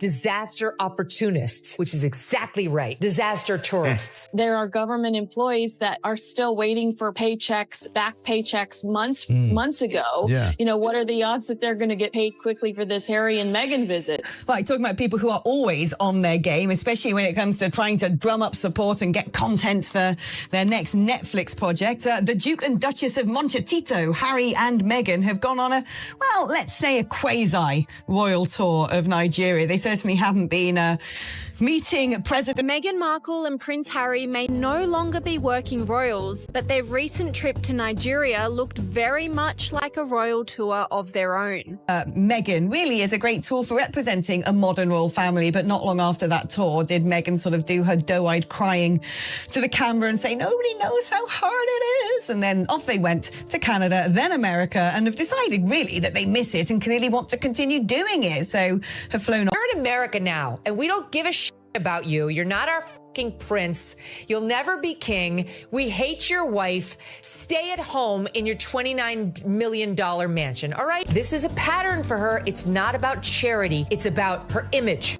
disaster opportunists, which is exactly right. Disaster tourists. There are government employees that are still waiting for paychecks, back paychecks months ago. Yeah. You know, what are the odds that they're going to get paid quickly for this Harry and Meghan visit? Right, talking about people who are always on their game, especially when it comes to trying to drum up support and get content for their next Netflix project. The Duke and Duchess of Montecito, Harry and Meghan, have gone on a, well, let's say a quasi-royal tour of Nigeria. They certainly haven't been meeting President Meghan Markle and Prince Harry may no longer be working royals, but their recent trip to Nigeria looked very much like a royal tour of their own. Meghan really is a great tool for representing a modern royal family, but not long after that tour did Meghan sort of do her doe-eyed crying to the camera and say, nobody knows how hard it is. And then off they went to Canada, then America, and have decided really that they miss it and clearly want to continue doing it. So have flown on. You're in America now, and we don't give a shit about you. You're not our fucking prince. You'll never be king. We hate your wife. Stay at home in your $29 million mansion, all right? This is a pattern for her. It's not about charity. It's about her image.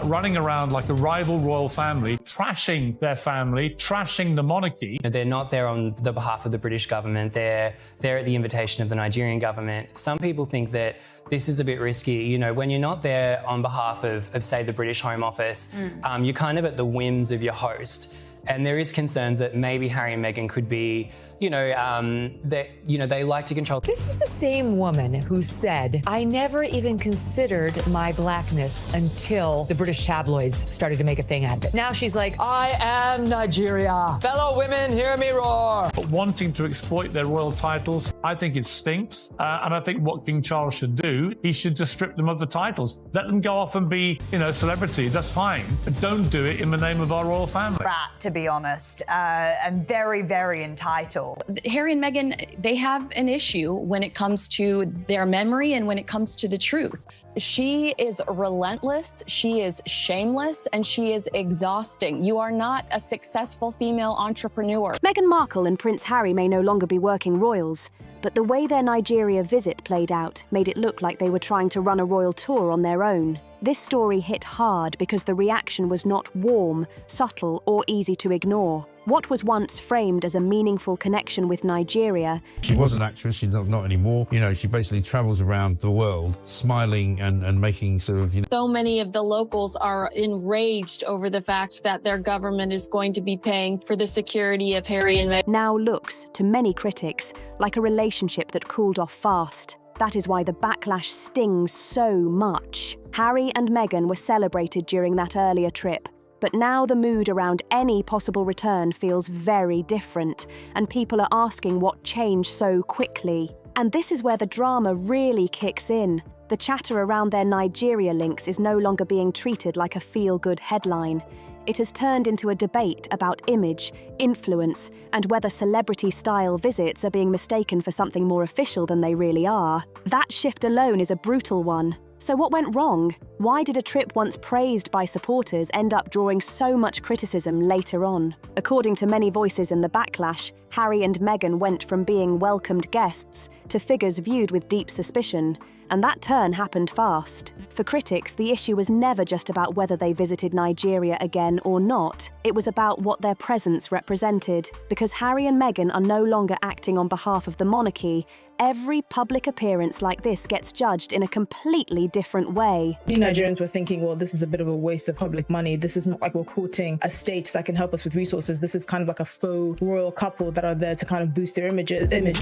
Running around like a rival royal family, trashing their family, trashing the monarchy. They're not there on the behalf of the British government. They're there at the invitation of the Nigerian government. Some people think that this is a bit risky. You know, when you're not there on behalf of say, the British Home Office, you're kind of at the whims of your host. And there is concerns that maybe Harry and Meghan could be, they like to control. This is the same woman who said, I never even considered my blackness until the British tabloids started to make a thing out of it. Now she's like, I am Nigeria. Fellow women, hear me roar. But wanting to exploit their royal titles, I think it stinks. And I think what King Charles should do, he should just strip them of the titles. Let them go off and be, celebrities, that's fine. But don't do it in the name of our royal family. To be honest, and very, very entitled. Harry and Meghan, they have an issue when it comes to their memory and when it comes to the truth. She is relentless, she is shameless, and she is exhausting. You are not a successful female entrepreneur. Meghan Markle and Prince Harry may no longer be working royals, but the way their Nigeria visit played out made it look like they were trying to run a royal tour on their own. This story hit hard because the reaction was not warm, subtle, or easy to ignore. What was once framed as a meaningful connection with Nigeria... She was an actress, she's not anymore. She basically travels around the world smiling and making sort of, So many of the locals are enraged over the fact that their government is going to be paying for the security of Harry and Meghan. Now looks, to many critics, like a relationship that cooled off fast. That is why the backlash stings so much. Harry and Meghan were celebrated during that earlier trip, but now the mood around any possible return feels very different, and people are asking what changed so quickly. And this is where the drama really kicks in. The chatter around their Nigeria links is no longer being treated like a feel-good headline. It has turned into a debate about image, influence, and whether celebrity-style visits are being mistaken for something more official than they really are. That shift alone is a brutal one. So what went wrong? Why did a trip once praised by supporters end up drawing so much criticism later on? According to many voices in the backlash, Harry and Meghan went from being welcomed guests to figures viewed with deep suspicion, and that turn happened fast. For critics, the issue was never just about whether they visited Nigeria again or not. It was about what their presence represented. Because Harry and Meghan are no longer acting on behalf of the monarchy, every public appearance like this gets judged in a completely different way. The Nigerians were thinking, well, this is a bit of a waste of public money. This is not like we're courting a state that can help us with resources. This is kind of like a faux royal couple that are there to kind of boost their image.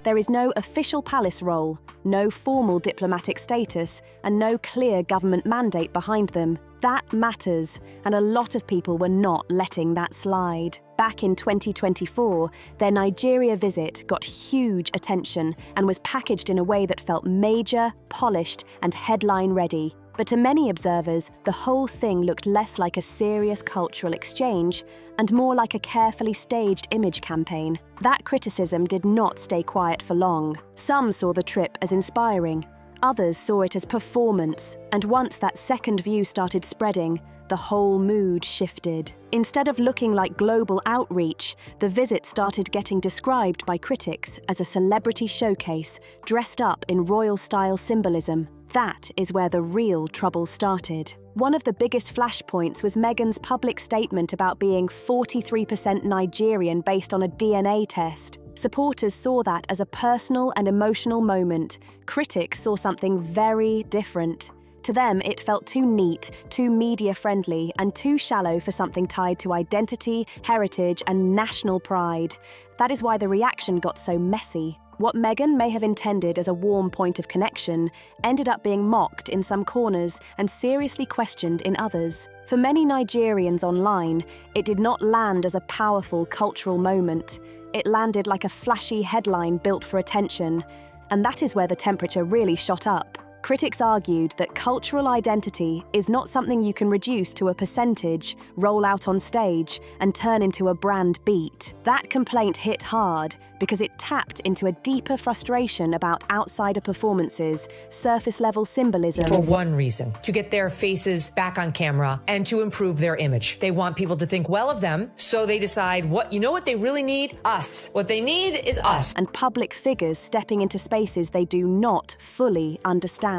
There is no official palace role, no formal diplomatic status, and no clear government mandate behind them. That matters, and a lot of people were not letting that slide. Back in 2024, their Nigeria visit got huge attention and was packaged in a way that felt major, polished, and headline-ready. But to many observers, the whole thing looked less like a serious cultural exchange and more like a carefully staged image campaign. That criticism did not stay quiet for long. Some saw the trip as inspiring. Others saw it as performance, and once that second view started spreading, the whole mood shifted. Instead of looking like global outreach, the visit started getting described by critics as a celebrity showcase dressed up in royal-style symbolism. That is where the real trouble started. One of the biggest flashpoints was Meghan's public statement about being 43% Nigerian based on a DNA test. Supporters saw that as a personal and emotional moment. Critics saw something very different. To them, it felt too neat, too media-friendly, and too shallow for something tied to identity, heritage, and national pride. That is why the reaction got so messy. What Meghan may have intended as a warm point of connection ended up being mocked in some corners and seriously questioned in others. For many Nigerians online, it did not land as a powerful cultural moment. It landed like a flashy headline built for attention, and that is where the temperature really shot up. Critics argued that cultural identity is not something you can reduce to a percentage, roll out on stage, and turn into a brand beat. That complaint hit hard because it tapped into a deeper frustration about outsider performances, surface-level symbolism. For one reason, to get their faces back on camera and to improve their image. They want people to think well of them, so they decide, you know what they really need? Us. What they need is us. And public figures stepping into spaces they do not fully understand.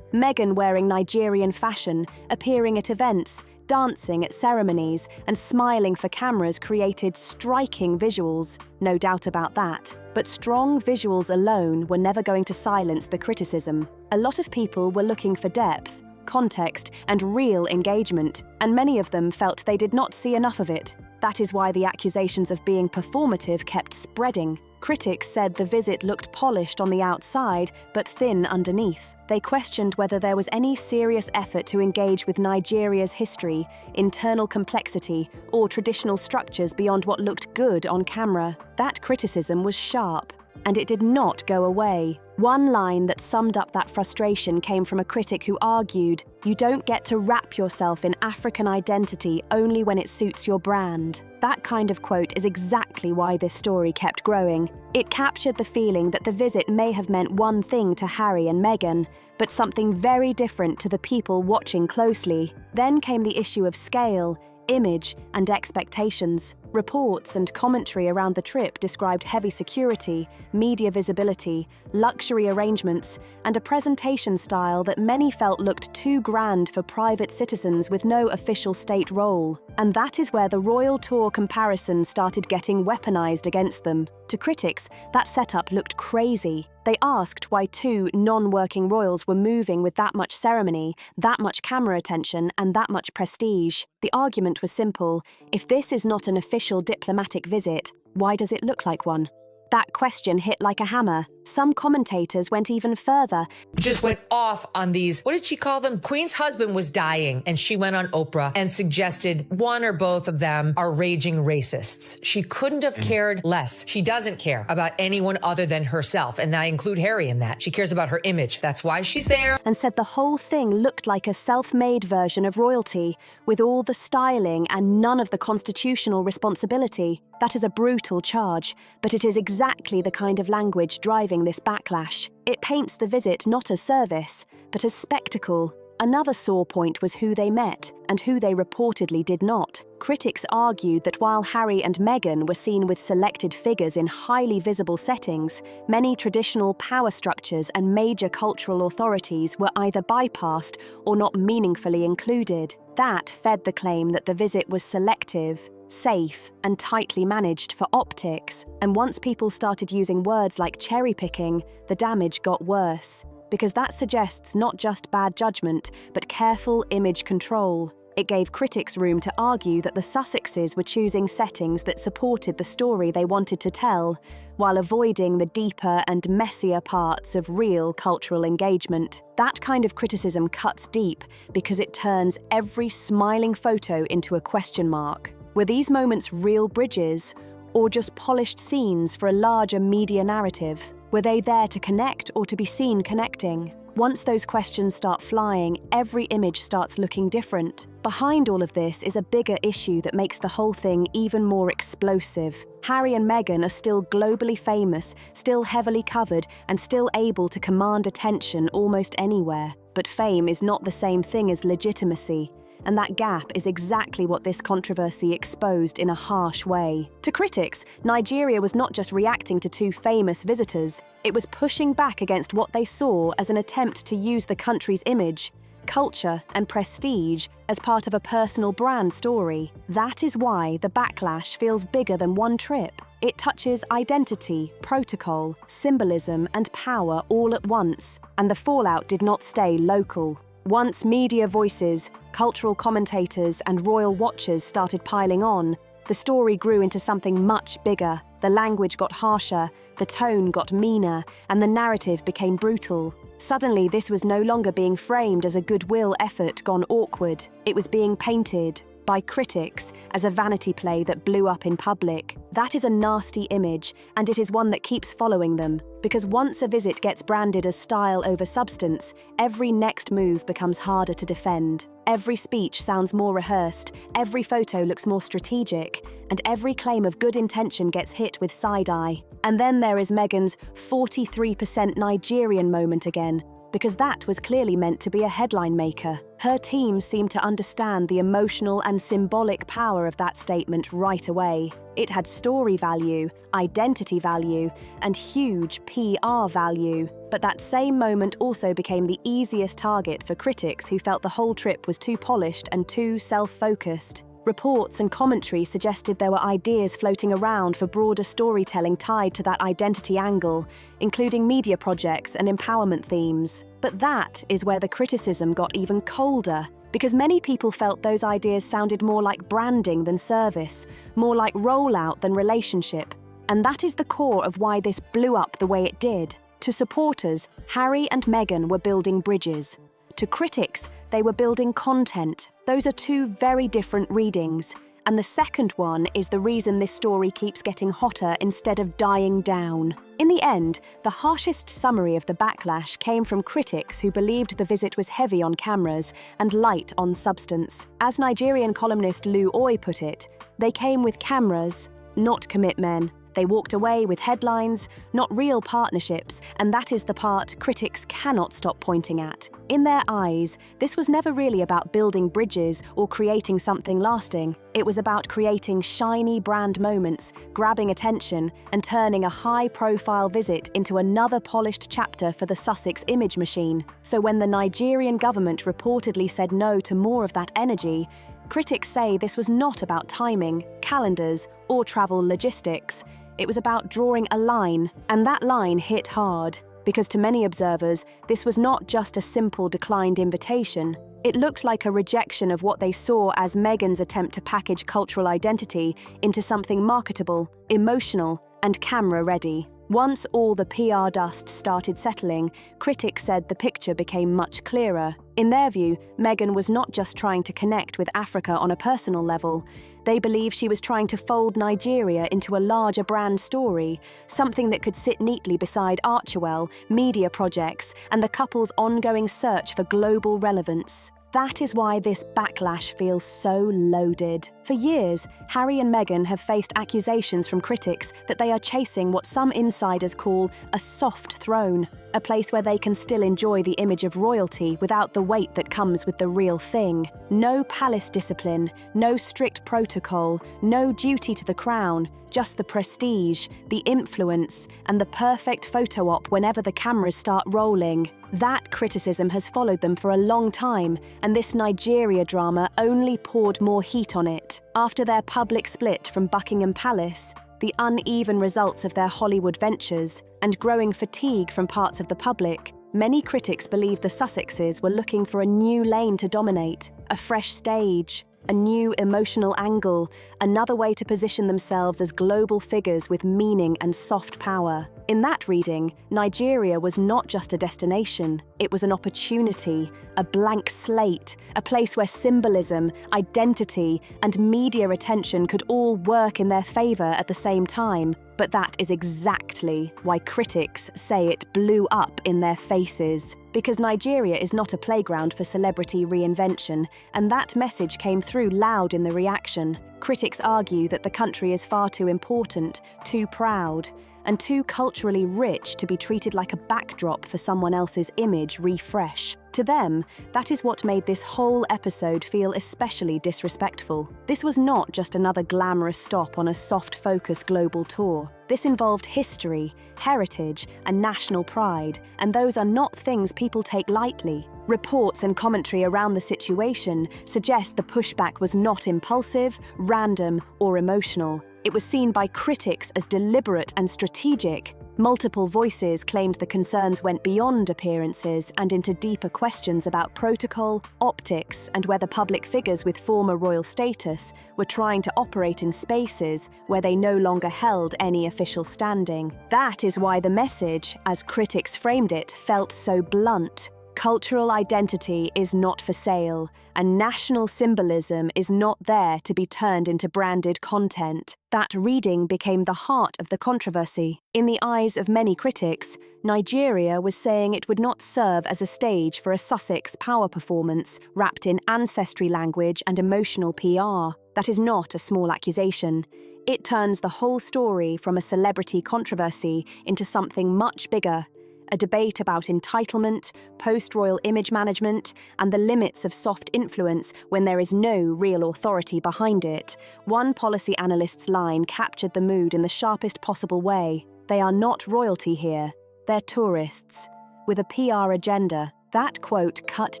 Meghan wearing Nigerian fashion, appearing at events, dancing at ceremonies, and smiling for cameras created striking visuals, no doubt about that. But strong visuals alone were never going to silence the criticism. A lot of people were looking for depth, context, and real engagement, and many of them felt they did not see enough of it. That is why the accusations of being performative kept spreading. Critics said the visit looked polished on the outside, but thin underneath. They questioned whether there was any serious effort to engage with Nigeria's history, internal complexity, or traditional structures beyond what looked good on camera. That criticism was sharp, and it did not go away. One line that summed up that frustration came from a critic who argued, "You don't get to wrap yourself in African identity only when it suits your brand." That kind of quote is exactly why this story kept growing. It captured the feeling that the visit may have meant one thing to Harry and Meghan, but something very different to the people watching closely. Then came the issue of scale, image, and expectations. Reports and commentary around the trip described heavy security, media visibility, luxury arrangements, and a presentation style that many felt looked too grand for private citizens with no official state role. And that is where the royal tour comparison started getting weaponized against them. To critics, that setup looked crazy. They asked why two non-working royals were moving with that much ceremony, that much camera attention, and that much prestige. The argument was simple. If this is not an official diplomatic visit, why does it look like one? That question hit like a hammer. Some commentators went even further. Just went off on these, what did she call them? Queen's husband was dying, and she went on Oprah and suggested one or both of them are raging racists. She couldn't have cared less. She doesn't care about anyone other than herself, and I include Harry in that. She cares about her image. That's why she's there. And said the whole thing looked like a self-made version of royalty, with all the styling and none of the constitutional responsibility. That is a brutal charge, but it is exactly the kind of language driving this backlash. It paints the visit not as service, but as spectacle. Another sore point was who they met and who they reportedly did not. Critics argued that while Harry and Meghan were seen with selected figures in highly visible settings, many traditional power structures and major cultural authorities were either bypassed or not meaningfully included. That fed the claim that the visit was selective, safe, and tightly managed for optics. And once people started using words like cherry-picking, the damage got worse. Because that suggests not just bad judgment, but careful image control. It gave critics room to argue that the Sussexes were choosing settings that supported the story they wanted to tell, while avoiding the deeper and messier parts of real cultural engagement. That kind of criticism cuts deep because it turns every smiling photo into a question mark. Were these moments real bridges, or just polished scenes for a larger media narrative? Were they there to connect or to be seen connecting? Once those questions start flying, every image starts looking different. Behind all of this is a bigger issue that makes the whole thing even more explosive. Harry and Meghan are still globally famous, still heavily covered, and still able to command attention almost anywhere. But fame is not the same thing as legitimacy. and that gap is exactly what this controversy exposed in a harsh way. To critics, Nigeria was not just reacting to two famous visitors, it was pushing back against what they saw as an attempt to use the country's image, culture, and prestige as part of a personal brand story. That is why the backlash feels bigger than one trip. It touches identity, protocol, symbolism, and power all at once, and the fallout did not stay local. Once media voices, cultural commentators, and royal watchers started piling on, the story grew into something much bigger. The language got harsher, the tone got meaner, and the narrative became brutal. Suddenly, this was no longer being framed as a goodwill effort gone awkward. It was being painted by critics as a vanity play that blew up in public. That is a nasty image, and it is one that keeps following them. Because once a visit gets branded as style over substance, every next move becomes harder to defend. Every speech sounds more rehearsed, every photo looks more strategic, and every claim of good intention gets hit with side-eye. And then there is Meghan's 43% Nigerian moment again, because that was clearly meant to be a headline maker. Her team seemed to understand the emotional and symbolic power of that statement right away. It had story value, identity value, and huge PR value. But that same moment also became the easiest target for critics who felt the whole trip was too polished and too self-focused. Reports and commentary suggested there were ideas floating around for broader storytelling tied to that identity angle, including media projects and empowerment themes. But that is where the criticism got even colder, because many people felt those ideas sounded more like branding than service, more like rollout than relationship. And that is the core of why this blew up the way it did. To supporters, Harry and Meghan were building bridges. To critics, they were building content. Those are two very different readings. And the second one is the reason this story keeps getting hotter instead of dying down. In the end, the harshest summary of the backlash came from critics who believed the visit was heavy on cameras and light on substance. As Nigerian columnist Lou Oy put it, they came with cameras, not commit men. They walked away with headlines, not real partnerships, and that is the part critics cannot stop pointing at. In their eyes, this was never really about building bridges or creating something lasting. It was about creating shiny brand moments, grabbing attention, and turning a high-profile visit into another polished chapter for the Sussex image machine. So when the Nigerian government reportedly said no to more of that energy, critics say this was not about timing, calendars, or travel logistics. It was about drawing a line, and that line hit hard, because to many observers, this was not just a simple declined invitation. It looked like a rejection of what they saw as Meghan's attempt to package cultural identity into something marketable, emotional, and camera-ready. Once all the PR dust started settling, critics said the picture became much clearer. In their view, Meghan was not just trying to connect with Africa on a personal level. They believe she was trying to fold Nigeria into a larger brand story, something that could sit neatly beside Archewell, media projects, and the couple's ongoing search for global relevance. That is why this backlash feels so loaded. For years, Harry and Meghan have faced accusations from critics that they are chasing what some insiders call a soft throne, a place where they can still enjoy the image of royalty without the weight that comes with the real thing. No palace discipline, no strict protocol, no duty to the crown, just the prestige, the influence, and the perfect photo op whenever the cameras start rolling. That criticism has followed them for a long time, and this Nigeria drama only poured more heat on it. After their public split from Buckingham Palace, the uneven results of their Hollywood ventures, and growing fatigue from parts of the public, many critics believe the Sussexes were looking for a new lane to dominate, a fresh stage, a new emotional angle, another way to position themselves as global figures with meaning and soft power. In that reading, Nigeria was not just a destination, it was an opportunity, a blank slate, a place where symbolism, identity, and media attention could all work in their favour at the same time. But that is exactly why critics say it blew up in their faces. Because Nigeria is not a playground for celebrity reinvention, and that message came through loud in the reaction. Critics argue that the country is far too important, too proud, and too culturally rich to be treated like a backdrop for someone else's image refresh. To them, that is what made this whole episode feel especially disrespectful. This was not just another glamorous stop on a soft-focus global tour. This involved history, heritage, and national pride, and those are not things people take lightly. Reports and commentary around the situation suggest the pushback was not impulsive, random, or emotional. It was seen by critics as deliberate and strategic. Multiple voices claimed the concerns went beyond appearances and into deeper questions about protocol, optics, and whether public figures with former royal status were trying to operate in spaces where they no longer held any official standing. That is why the message, as critics framed it, felt so blunt. Cultural identity is not for sale, and national symbolism is not there to be turned into branded content. That reading became the heart of the controversy. In the eyes of many critics, Nigeria was saying it would not serve as a stage for a Sussex power performance wrapped in ancestry language and emotional PR. That is not a small accusation. It turns the whole story from a celebrity controversy into something much bigger. A debate about entitlement, post-royal image management, and the limits of soft influence when there is no real authority behind it. One policy analyst's line captured the mood in the sharpest possible way. They are not royalty here, they're tourists. With a PR agenda, that quote cut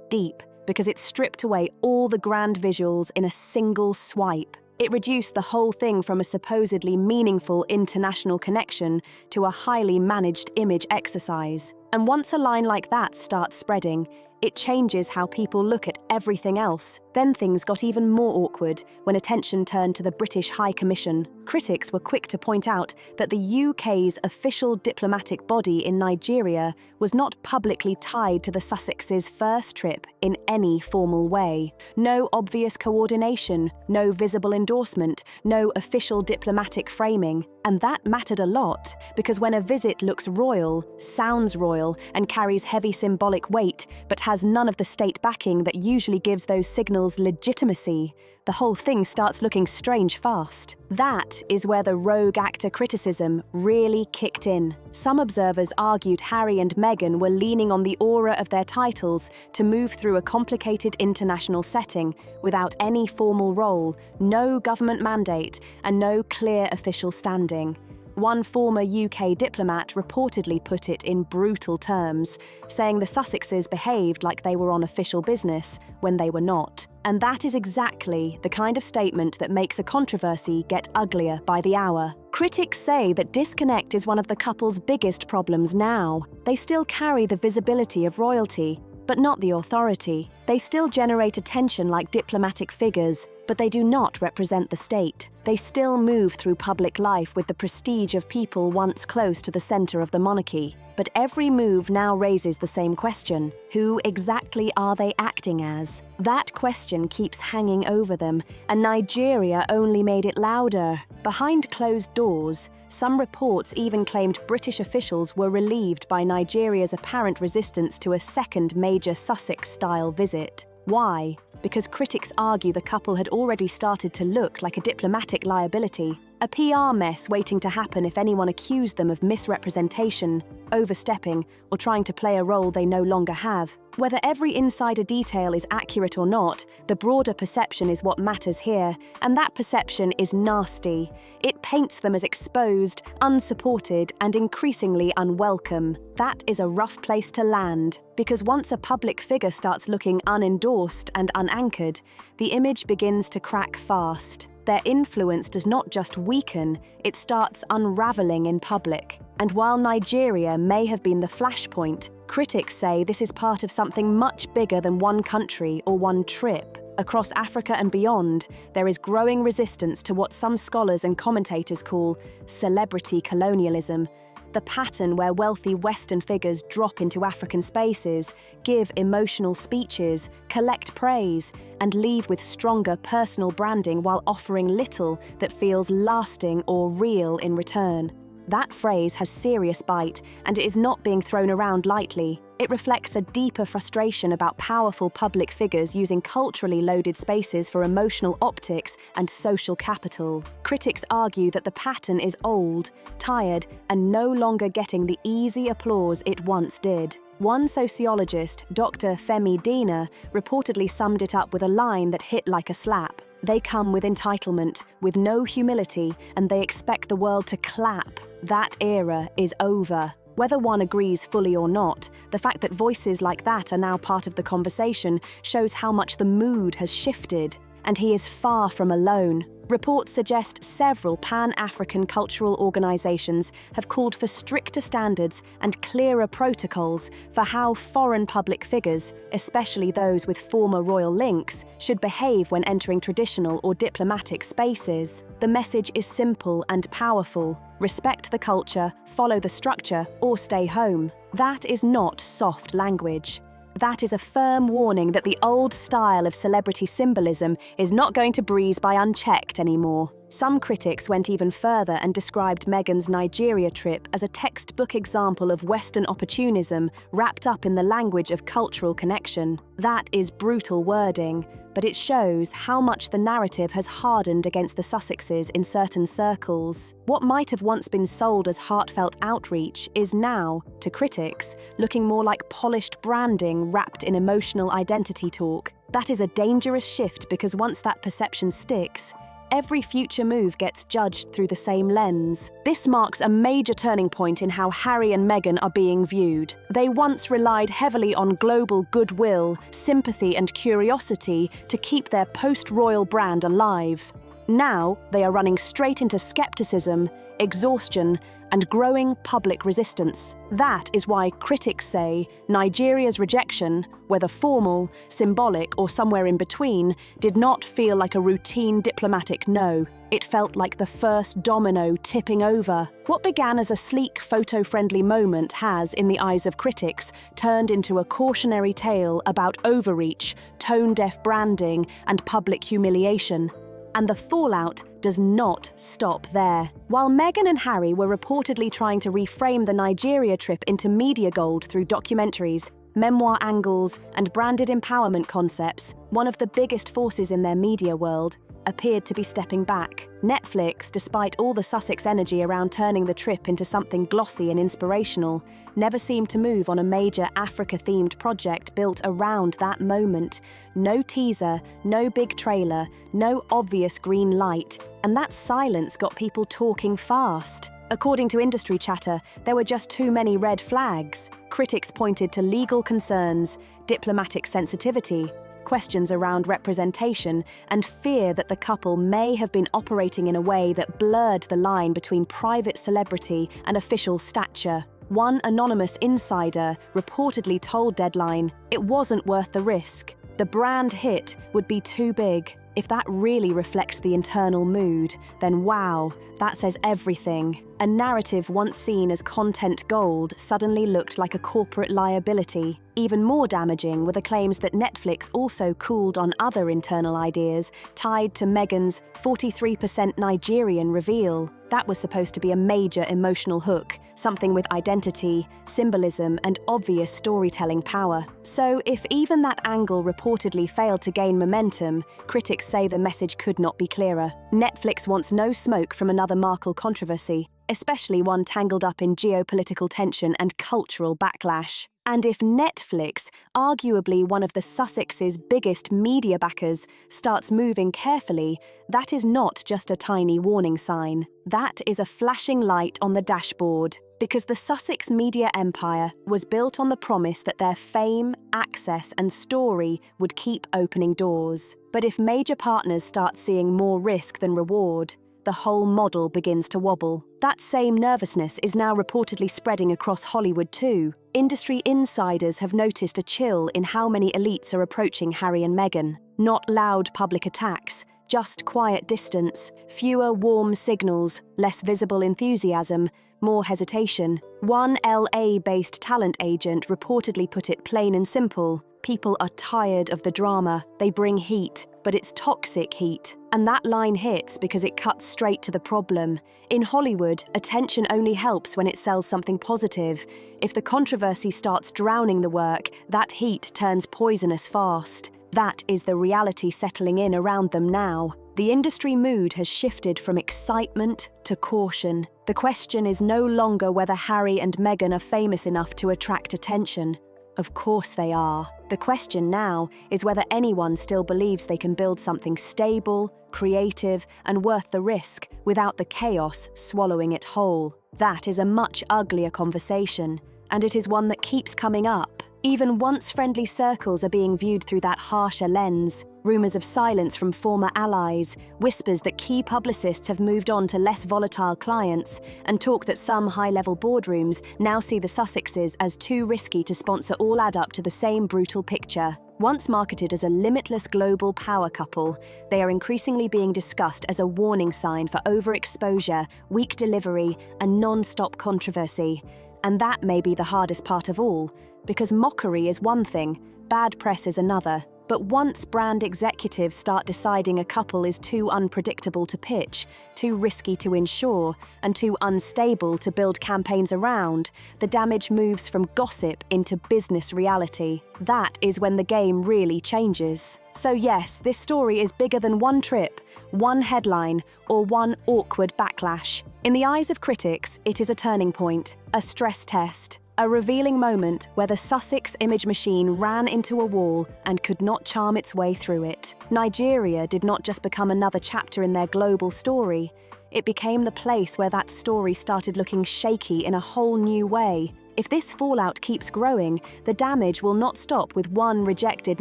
deep because it stripped away all the grand visuals in a single swipe. It reduced the whole thing from a supposedly meaningful international connection to a highly managed image exercise. And once a line like that starts spreading, it changes how people look at everything else. Then things got even more awkward when attention turned to the British High Commission. Critics were quick to point out that the UK's official diplomatic body in Nigeria was not publicly tied to the Sussex's first trip in any formal way. No obvious coordination, no visible endorsement, no official diplomatic framing. And that mattered a lot, because when a visit looks royal, sounds royal, and carries heavy symbolic weight, but has none of the state backing that usually gives those signals legitimacy, the whole thing starts looking strange fast. That is where the rogue actor criticism really kicked in. Some observers argued Harry and Meghan were leaning on the aura of their titles to move through a complicated international setting without any formal role, no government mandate, and no clear official standing. One former UK diplomat reportedly put it in brutal terms, saying the Sussexes behaved like they were on official business when they were not. And that is exactly the kind of statement that makes a controversy get uglier by the hour. Critics say that disconnect is one of the couple's biggest problems now. They still carry the visibility of royalty, but not the authority. They still generate attention like diplomatic figures, but they do not represent the state. They still move through public life with the prestige of people once close to the centre of the monarchy. But every move now raises the same question: who exactly are they acting as? That question keeps hanging over them, and Nigeria only made it louder. Behind closed doors, some reports even claimed British officials were relieved by Nigeria's apparent resistance to a second major Sussex-style visit. Why? Because critics argue the couple had already started to look like a diplomatic liability, a PR mess waiting to happen if anyone accused them of misrepresentation, overstepping, or trying to play a role they no longer have. Whether every insider detail is accurate or not, the broader perception is what matters here, and that perception is nasty. It paints them as exposed, unsupported, and increasingly unwelcome. That is a rough place to land, because once a public figure starts looking unendorsed and unanchored, the image begins to crack fast. Their influence does not just weaken, it starts unraveling in public. And while Nigeria may have been the flashpoint, critics say this is part of something much bigger than one country or one trip. Across Africa and beyond, there is growing resistance to what some scholars and commentators call celebrity colonialism, the pattern where wealthy Western figures drop into African spaces, give emotional speeches, collect praise, and leave with stronger personal branding while offering little that feels lasting or real in return. That phrase has serious bite, and it is not being thrown around lightly. It reflects a deeper frustration about powerful public figures using culturally loaded spaces for emotional optics and social capital. Critics argue that the pattern is old, tired, and no longer getting the easy applause it once did. One sociologist, Dr. Femi Dina, reportedly summed it up with a line that hit like a slap. They come with entitlement, with no humility, and they expect the world to clap. That era is over. Whether one agrees fully or not, the fact that voices like that are now part of the conversation shows how much the mood has shifted. And he is far from alone. Reports suggest several Pan-African cultural organisations have called for stricter standards and clearer protocols for how foreign public figures, especially those with former royal links, should behave when entering traditional or diplomatic spaces. The message is simple and powerful. Respect the culture, follow the structure, or stay home. That is not soft language. That is a firm warning that the old style of celebrity symbolism is not going to breeze by unchecked anymore. Some critics went even further and described Meghan's Nigeria trip as a textbook example of Western opportunism wrapped up in the language of cultural connection. That is brutal wording, but it shows how much the narrative has hardened against the Sussexes in certain circles. What might have once been sold as heartfelt outreach is now, to critics, looking more like polished branding wrapped in emotional identity talk. That is a dangerous shift because once that perception sticks, every future move gets judged through the same lens. This marks a major turning point in how Harry and Meghan are being viewed. They once relied heavily on global goodwill, sympathy and curiosity to keep their post-royal brand alive. Now, they are running straight into skepticism, exhaustion, and growing public resistance. That is why critics say Nigeria's rejection, whether formal, symbolic, or somewhere in between, did not feel like a routine diplomatic no. It felt like the first domino tipping over. What began as a sleek, photo-friendly moment has, in the eyes of critics, turned into a cautionary tale about overreach, tone-deaf branding, and public humiliation. And the fallout does not stop there. While Meghan and Harry were reportedly trying to reframe the Nigeria trip into media gold through documentaries, memoir angles, and branded empowerment concepts, one of the biggest forces in their media world appeared to be stepping back. Netflix, despite all the Sussex energy around turning the trip into something glossy and inspirational, never seemed to move on a major Africa-themed project built around that moment. No teaser, no big trailer, no obvious green light, and that silence got people talking fast. According to industry chatter, there were just too many red flags. Critics pointed to legal concerns, diplomatic sensitivity, questions around representation, and fear that the couple may have been operating in a way that blurred the line between private celebrity and official stature. One anonymous insider reportedly told Deadline it wasn't worth the risk. The brand hit would be too big. If that really reflects the internal mood, then wow, that says everything. A narrative once seen as content gold suddenly looked like a corporate liability. Even more damaging were the claims that Netflix also cooled on other internal ideas tied to Meghan's 43% Nigerian reveal. That was supposed to be a major emotional hook, something with identity, symbolism, and obvious storytelling power. So if even that angle reportedly failed to gain momentum, critics say the message could not be clearer. Netflix wants no smoke from another Markle controversy, especially one tangled up in geopolitical tension and cultural backlash. And if Netflix, arguably one of the Sussex's biggest media backers, starts moving carefully, that is not just a tiny warning sign. That is a flashing light on the dashboard. Because the Sussex media empire was built on the promise that their fame, access, and story would keep opening doors. But if major partners start seeing more risk than reward, the whole model begins to wobble. That same nervousness is now reportedly spreading across Hollywood too. Industry insiders have noticed a chill in how many elites are approaching Harry and Meghan. Not loud public attacks, just quiet distance, fewer warm signals, less visible enthusiasm, more hesitation. One LA-based talent agent reportedly put it plain and simple: people are tired of the drama. They bring heat, but it's toxic heat. And that line hits because it cuts straight to the problem. In Hollywood, attention only helps when it sells something positive. If the controversy starts drowning the work, that heat turns poisonous fast. That is the reality settling in around them now. The industry mood has shifted from excitement to caution. The question is no longer whether Harry and Meghan are famous enough to attract attention. Of course they are. The question now is whether anyone still believes they can build something stable, creative, and worth the risk without the chaos swallowing it whole. That is a much uglier conversation, and it is one that keeps coming up. Even once friendly circles are being viewed through that harsher lens. Rumours of silence from former allies, whispers that key publicists have moved on to less volatile clients, and talk that some high-level boardrooms now see the Sussexes as too risky to sponsor all add up to the same brutal picture. Once marketed as a limitless global power couple, they are increasingly being discussed as a warning sign for overexposure, weak delivery, and non-stop controversy. And that may be the hardest part of all, because mockery is one thing, bad press is another. But once brand executives start deciding a couple is too unpredictable to pitch, too risky to insure, and too unstable to build campaigns around, the damage moves from gossip into business reality. That is when the game really changes. So yes, this story is bigger than one trip, one headline, or one awkward backlash. In the eyes of critics, it is a turning point, a stress test. A revealing moment where the Sussex image machine ran into a wall and could not charm its way through it. Nigeria did not just become another chapter in their global story. It became the place where that story started looking shaky in a whole new way. If this fallout keeps growing, the damage will not stop with one rejected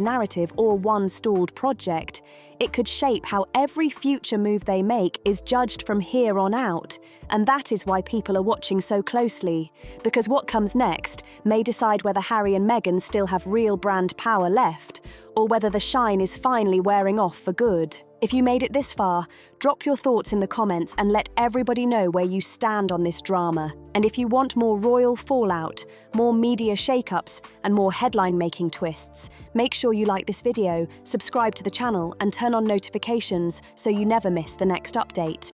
narrative or one stalled project. It could shape how every future move they make is judged from here on out. And that is why people are watching so closely. Because what comes next may decide whether Harry and Meghan still have real brand power left, or whether the shine is finally wearing off for good. If you made it this far, drop your thoughts in the comments and let everybody know where you stand on this drama. And if you want more royal fallout, more media shakeups, and more headline-making twists, make sure you like this video, subscribe to the channel, and turn on notifications so you never miss the next update.